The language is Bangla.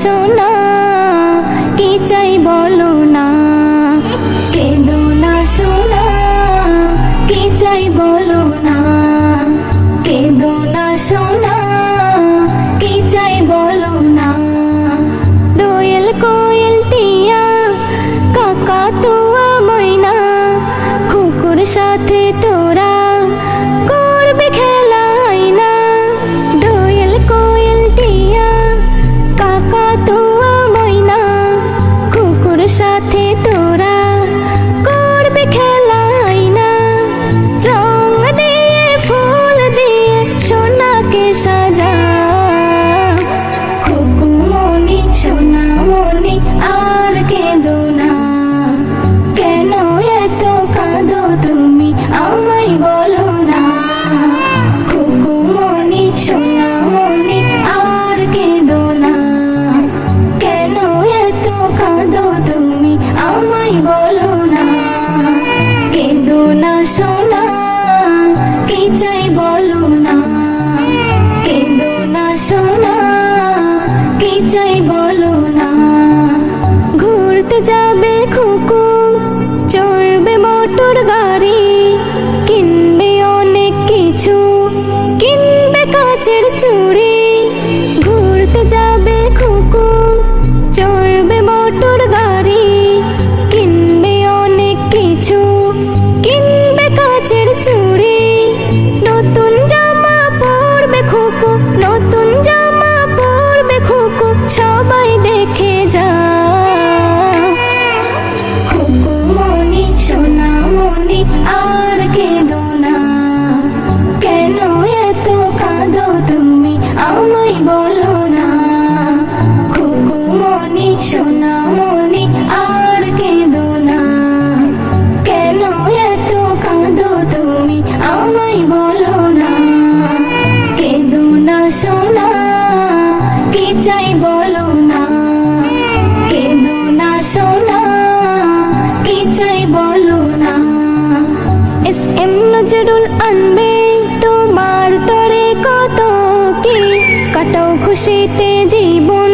সোনা কি চাই বলো না, কেঁদো না সোনা কি চাই বলো না, কেঁদো না সোনা কি চাই বলো না। দোয়েল কোয়েল টিয়া কাকা তুয়া ময়না কুকুর সাথে তোরা করবে খেলা আয়না। দোয়েল কোয়েল টিয়া কাকা তুয়া ময়না কুকুর সাথে তোরা করবে খেলা আয়না। রং দিয়ে ফুল দিয়ে সোনাকে সাজা, খুকুমনি সোনামনি আর কেঁদো না, কেন এত কাঁদো তুমি আমায় বলো না। খুকুমনি সোনামনি আর কেঁদো না, কেন এত কাঁদো তুমি আমায় বলো না। কেঁদো না সোনা কি চাই বলো না, কেঁদো না সোনা কি চাই বলো না। ঘুরতে যাবে খুকু চড়বে মোটর গাড়ি, কিনবে অনেক কিছু, কিনবে কাচের চুড়ি। ঘুরতে যাবে খুকু চড়বে মোটর গাড়ি, কিনবে অনেক কিছু, কিনবে কাচের চুড়ি। নতুন জামা পরবে খুকু, নতুন জামা পরবে খুকু, সবাই দেখে যা। খুকুমনি সোনামনি আর কেঁদো না, কেন এত কাঁদো তুমি আমায় বলো না। খুকুমনি সোনামনি আর কেঁদো না, কেন এত কাঁদো তুমি আমায় বলো না। কেঁদো না সোনা কি চাই বলো না, কেঁদো না সোনা কি চাই বলো না। SM নজরুল আনবে তোমার তরে কত কি, কাটাও খুশিতে জীবন